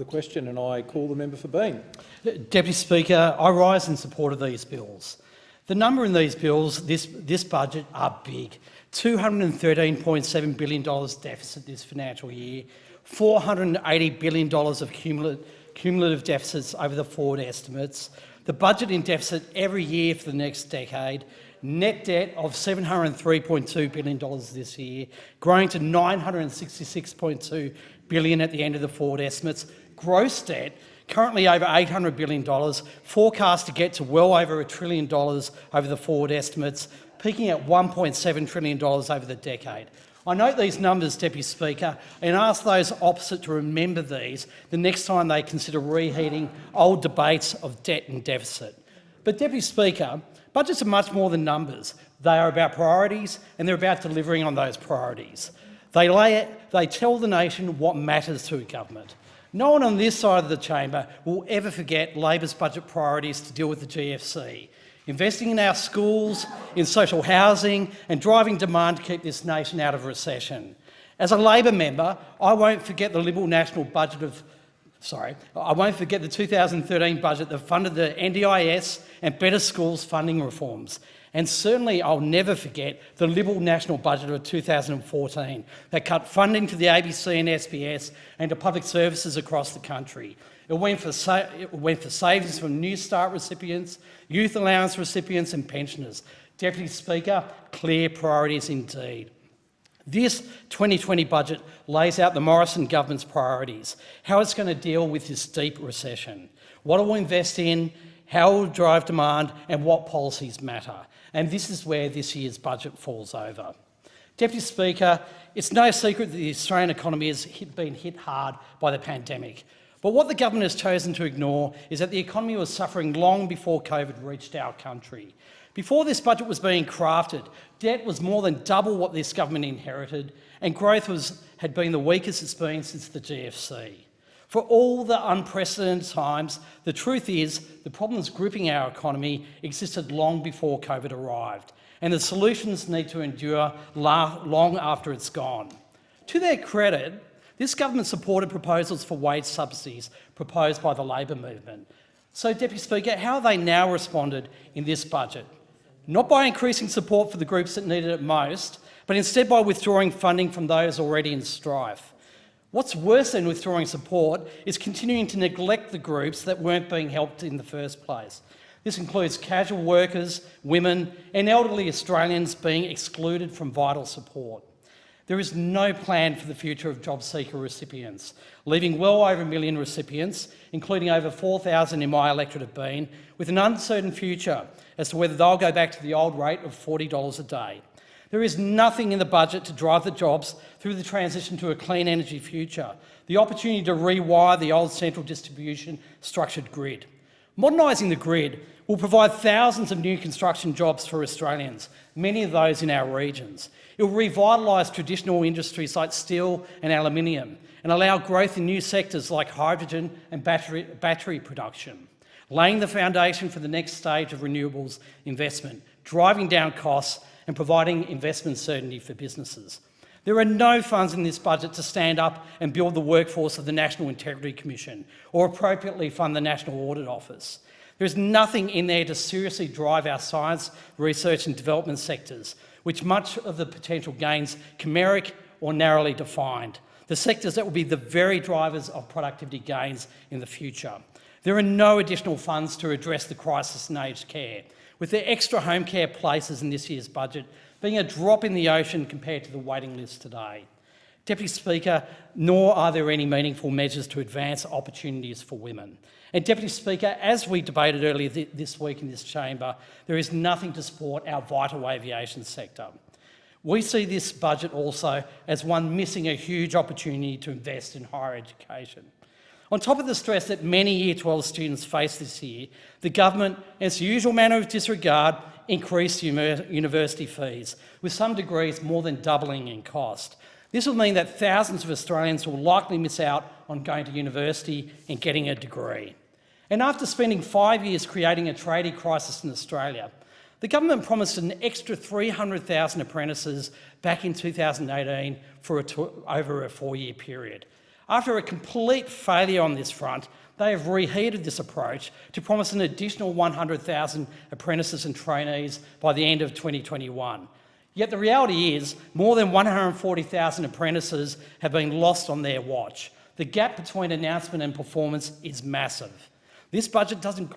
The question, and I call the member for Bean. Deputy Speaker, I rise in support of these bills. The number in these bills, this budget, are big. $213.7 billion deficit this financial year, $480 billion of cumulative deficits over the forward estimates, the budget in deficit every year for the next decade, net debt of $703.2 billion this year, growing to $966.2 billion at the end of the forward estimates, gross debt currently over $800 billion, forecast to get to well over $1 trillion over the forward estimates, peaking at $1.7 trillion over the decade. I note these numbers, Deputy Speaker, and ask those opposite to remember these the next time they consider reheating old debates of debt and deficit. But Deputy Speaker, budgets are much more than numbers. They are about priorities, and they're about delivering on those priorities. They tell the nation what matters to a government. No one on this side of the chamber will ever forget Labor's budget priorities to deal with the GFC, investing in our schools, in social housing and driving demand to keep this nation out of recession. As a Labor member, I won't forget the Liberal National budget I won't forget the 2013 budget that funded the NDIS and Better Schools funding reforms. And certainly I'll never forget the Liberal National budget of 2014 that cut funding to the ABC and SBS and to public services across the country. It went for savings from New Start recipients, youth allowance recipients and pensioners. Deputy Speaker, clear priorities indeed. This 2020 budget lays out the Morrison government's priorities, how it's going to deal with this deep recession, what it will invest in, how it will drive demand and what policies matter. And this is where this year's budget falls over. Deputy Speaker, it's no secret that the Australian economy has been hit hard by the pandemic. But what the government has chosen to ignore is that the economy was suffering long before COVID reached our country. Before this budget was being crafted, debt was more than double what this government inherited, and growth had been the weakest it's been since the GFC. For all the unprecedented times, the truth is the problems gripping our economy existed long before COVID arrived, and the solutions need to endure long after it's gone. To their credit, this government supported proposals for wage subsidies proposed by the Labor movement. So, Deputy Speaker, how have they now responded in this budget? Not by increasing support for the groups that needed it most, but instead by withdrawing funding from those already in strife. What's worse than withdrawing support is continuing to neglect the groups that weren't being helped in the first place. This includes casual workers, women and elderly Australians being excluded from vital support. There is no plan for the future of job seeker recipients, leaving well over 1 million recipients, including over 4,000 in my electorate of Bean, with an uncertain future as to whether they'll go back to the old rate of $40 a day. There is nothing in the budget to drive the jobs through the transition to a clean energy future, the opportunity to rewire the old central distribution structured grid. Modernising the grid will provide thousands of new construction jobs for Australians, many of those in our regions. It will revitalise traditional industries like steel and aluminium and allow growth in new sectors like hydrogen and battery production, laying the foundation for the next stage of renewables investment, driving down costs and providing investment certainty for businesses. There are no funds in this budget to stand up and build the workforce of the National Integrity Commission or appropriately fund the National Audit Office. There is nothing in there to seriously drive our science, research and development sectors, which much of the potential gains chimeric or narrowly defined, the sectors that will be the very drivers of productivity gains in the future. There are no additional funds to address the crisis in aged care, with the extra home care places in this year's budget being a drop in the ocean compared to the waiting list today. Deputy Speaker, nor are there any meaningful measures to advance opportunities for women. And Deputy Speaker, as we debated earlier this week in this chamber, there is nothing to support our vital aviation sector. We see this budget also as one missing a huge opportunity to invest in higher education. On top of the stress that many Year 12 students face this year, the government, in its usual manner of disregard, increased university fees, with some degrees more than doubling in cost. This will mean that thousands of Australians will likely miss out on going to university and getting a degree. And after spending 5 years creating a tradie crisis in Australia, the government promised an extra 300,000 apprentices back in 2018 for over a 4-year period. After a complete failure on this front, they have reheated this approach to promise an additional 100,000 apprentices and trainees by the end of 2021. Yet the reality is more than 140,000 apprentices have been lost on their watch. The gap between announcement and performance is massive. This budget doesn't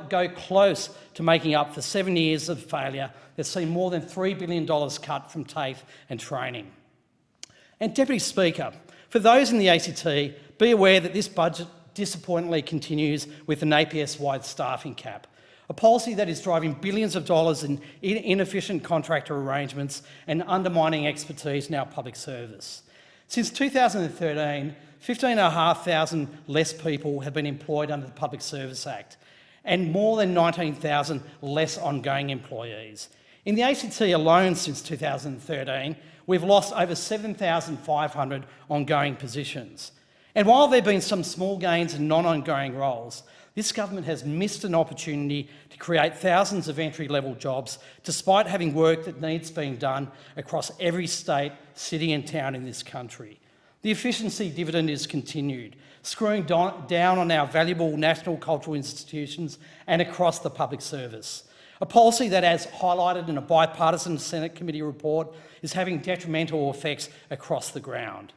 go close to making up for 7 years of failure that's seen more than $3 billion cut from TAFE and training. And Deputy Speaker, for those in the ACT, be aware that this budget disappointingly continues with an APS-wide staffing cap, a policy that is driving billions of dollars in inefficient contractor arrangements and undermining expertise in our public service. Since 2013, 15,500 less people have been employed under the Public Service Act and more than 19,000 less ongoing employees. In the ACT alone since 2013, we've lost over 7,500 ongoing positions. And while there have been some small gains in non-ongoing roles, this government has missed an opportunity to create thousands of entry-level jobs despite having work that needs being done across every state, city and town in this country. The efficiency dividend is continued, screwing down on our valuable national cultural institutions and across the public service. A policy that, as highlighted in a bipartisan Senate committee report, is having detrimental effects across the ground.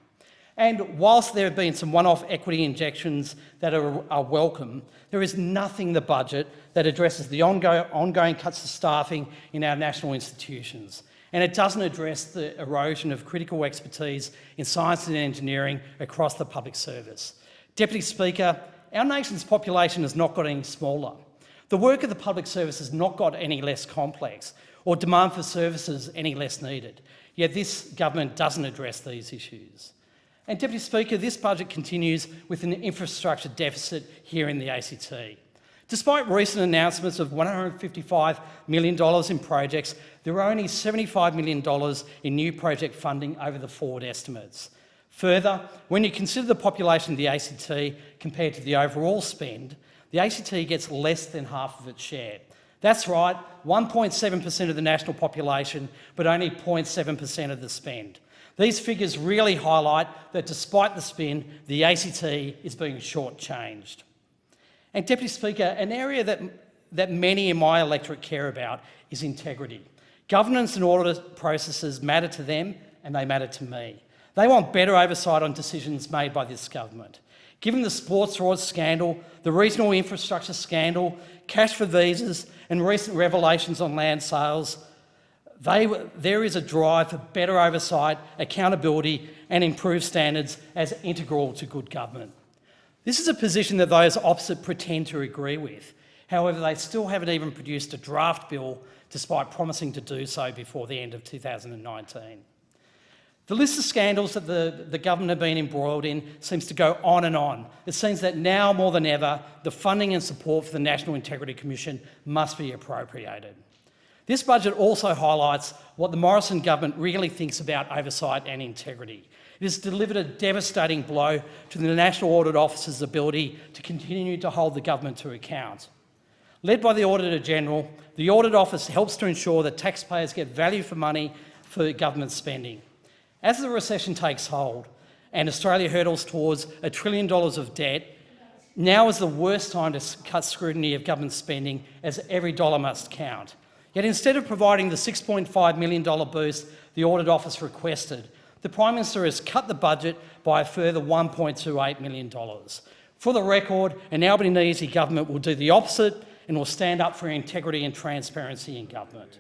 And whilst there have been some one-off equity injections that are welcome, there is nothing in the budget that addresses the ongoing cuts to staffing in our national institutions. And it doesn't address the erosion of critical expertise in science and engineering across the public service. Deputy Speaker, our nation's population has not got any smaller. The work of the public service has not got any less complex, or demand for services any less needed. Yet this government doesn't address these issues. And Deputy Speaker, this budget continues with an infrastructure deficit here in the ACT. Despite recent announcements of $155 million in projects, there are only $75 million in new project funding over the forward estimates. Further, when you consider the population of the ACT compared to the overall spend, the ACT gets less than half of its share. That's right, 1.7% of the national population, but only 0.7% of the spend. These figures really highlight that despite the spin, the ACT is being shortchanged. And Deputy Speaker, an area that many in my electorate care about is integrity. Governance and audit processes matter to them and they matter to me. They want better oversight on decisions made by this government. Given the sports fraud scandal, the regional infrastructure scandal, cash for visas and recent revelations on land sales, there is a drive for better oversight, accountability and improved standards as integral to good government. This is a position that those opposite pretend to agree with. However, they still haven't even produced a draft bill despite promising to do so before the end of 2019. The list of scandals that the government have been embroiled in seems to go on and on. It seems that now more than ever, the funding and support for the National Integrity Commission must be appropriated. This budget also highlights what the Morrison government really thinks about oversight and integrity. It has delivered a devastating blow to the National Audit Office's ability to continue to hold the government to account. Led by the Auditor General, the Audit Office helps to ensure that taxpayers get value for money for government spending. As the recession takes hold and Australia hurdles towards $1 trillion of debt, now is the worst time to cut scrutiny of government spending, as every dollar must count. Yet instead of providing the $6.5 million boost the Audit Office requested, the Prime Minister has cut the budget by a further $1.28 million. For the record, an Albanese government will do the opposite and will stand up for integrity and transparency in government.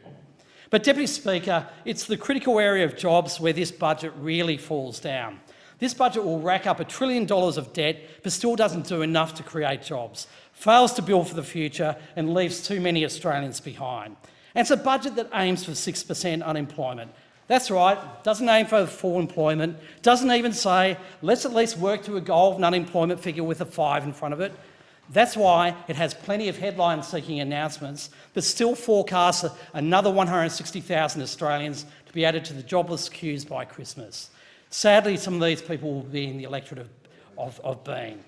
But Deputy Speaker, it's the critical area of jobs where this budget really falls down. This budget will rack up $1 trillion of debt, but still doesn't do enough to create jobs, fails to build for the future and leaves too many Australians behind. And it's a budget that aims for 6% unemployment. That's right, doesn't aim for full employment, doesn't even say, let's at least work to a goal of an unemployment figure with a 5 in front of it. That's why it has plenty of headline-seeking announcements, but still forecasts another 160,000 Australians to be added to the jobless queues by Christmas. Sadly, some of these people will be in the electorate of being.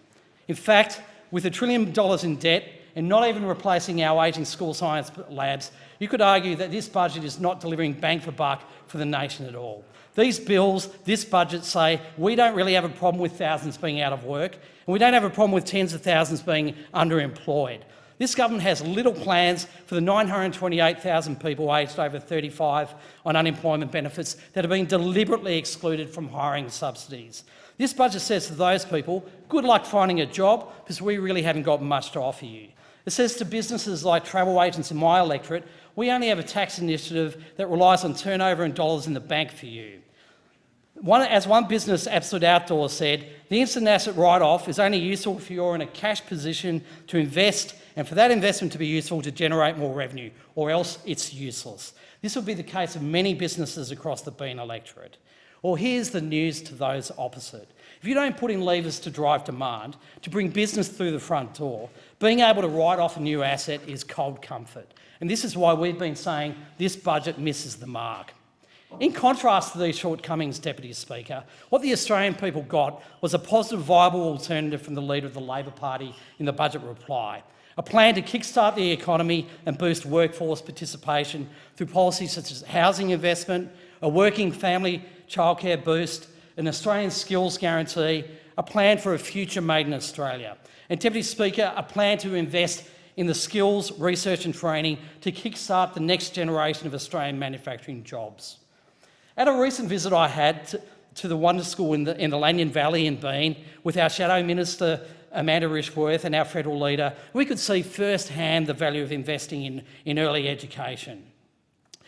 In fact, with $1 trillion in debt and not even replacing our ageing school science labs, you could argue that this budget is not delivering bang for buck for the nation at all. These bills, this budget say we don't really have a problem with thousands being out of work, and we don't have a problem with tens of thousands being underemployed. This government has little plans for the 928,000 people aged over 35 on unemployment benefits that have been deliberately excluded from hiring subsidies. This budget says to those people, good luck finding a job because we really haven't got much to offer you. It says to businesses like travel agents in my electorate, we only have a tax initiative that relies on turnover and dollars in the bank for you. As one business, Absolute Outdoors, said, the instant asset write-off is only useful if you're in a cash position to invest and for that investment to be useful to generate more revenue, or else it's useless. This will be the case of many businesses across the Bean electorate. Or here's the news to those opposite. If you don't put in levers to drive demand, to bring business through the front door, being able to write off a new asset is cold comfort. And this is why we've been saying this budget misses the mark. In contrast to these shortcomings, Deputy Speaker, what the Australian people got was a positive, viable alternative from the leader of the Labor Party in the budget reply. A plan to kickstart the economy and boost workforce participation through policies such as housing investment, a working family childcare boost, an Australian skills guarantee, a plan for a future made in Australia. And Deputy Speaker, a plan to invest in the skills, research and training to kickstart the next generation of Australian manufacturing jobs. At a recent visit I had to the Wonder School in the Lanyon Valley in Bean with our Shadow Minister Amanda Rishworth and our federal leader, we could see firsthand the value of investing in early education.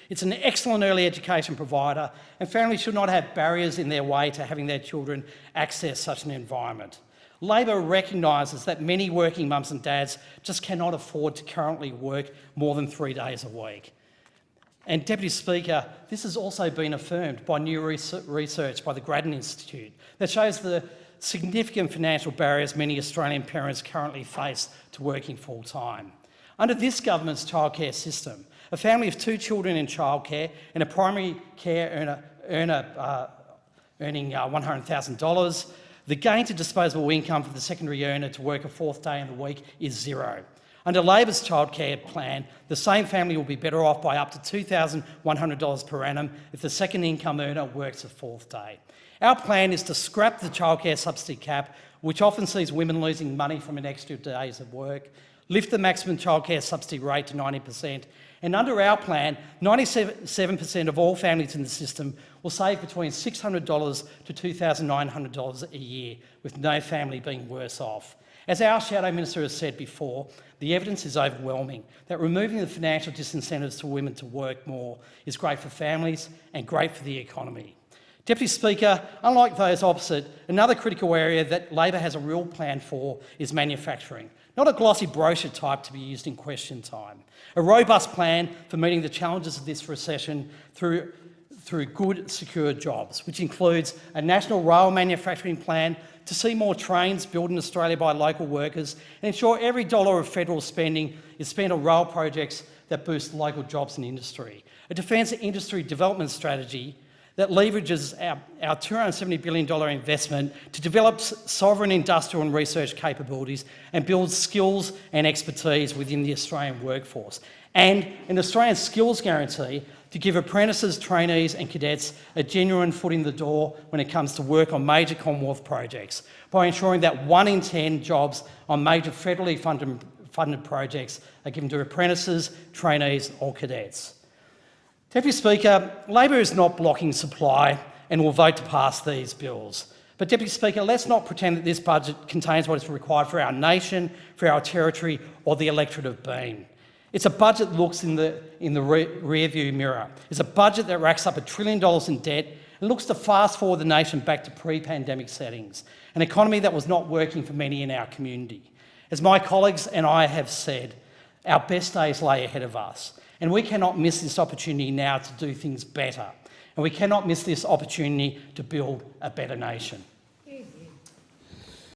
It's an excellent early education provider and families should not have barriers in their way to having their children access such an environment. Labor recognises that many working mums and dads just cannot afford to currently work more than 3 days a week. And Deputy Speaker, this has also been affirmed by new research by the Grattan Institute that shows the significant financial barriers many Australian parents currently face to working full-time. Under this government's childcare system, a family of 2 children in childcare and a primary care earner earning $100,000, the gain to disposable income for the secondary earner to work a 4th day in the week is zero. Under Labor's childcare plan, the same family will be better off by up to $2,100 per annum if the second income earner works a 4th day. Our plan is to scrap the childcare subsidy cap, which often sees women losing money from an extra days of work, lift the maximum childcare subsidy rate to 90%, and under our plan, 97% of all families in the system will save between $600 to $2,900 a year, with no family being worse off. As our Shadow Minister has said before, the evidence is overwhelming that removing the financial disincentives to women to work more is great for families and great for the economy. Deputy Speaker, unlike those opposite, another critical area that Labor has a real plan for is manufacturing. Not a glossy brochure type to be used in question time. A robust plan for meeting the challenges of this recession through good, secure jobs, which includes a national rail manufacturing plan to see more trains built in Australia by local workers and ensure every dollar of federal spending is spent on rail projects that boost local jobs and industry. A defence industry development strategy that leverages our $270 billion investment to develop sovereign industrial and research capabilities and build skills and expertise within the Australian workforce. And an Australian skills guarantee to give apprentices, trainees and cadets a genuine foot in the door when it comes to work on major Commonwealth projects by ensuring that 1 in 10 jobs on major federally funded projects are given to apprentices, trainees or cadets. Deputy Speaker, Labor is not blocking supply and will vote to pass these bills. But Deputy Speaker, let's not pretend that this budget contains what is required for our nation, for our territory or the electorate of Bean. It's a budget that looks in the rear-view mirror. It's a budget that racks up $1 trillion in debt and looks to fast forward the nation back to pre-pandemic settings, an economy that was not working for many in our community. As my colleagues and I have said, our best days lay ahead of us. And we cannot miss this opportunity now to do things better. And we cannot miss this opportunity to build a better nation.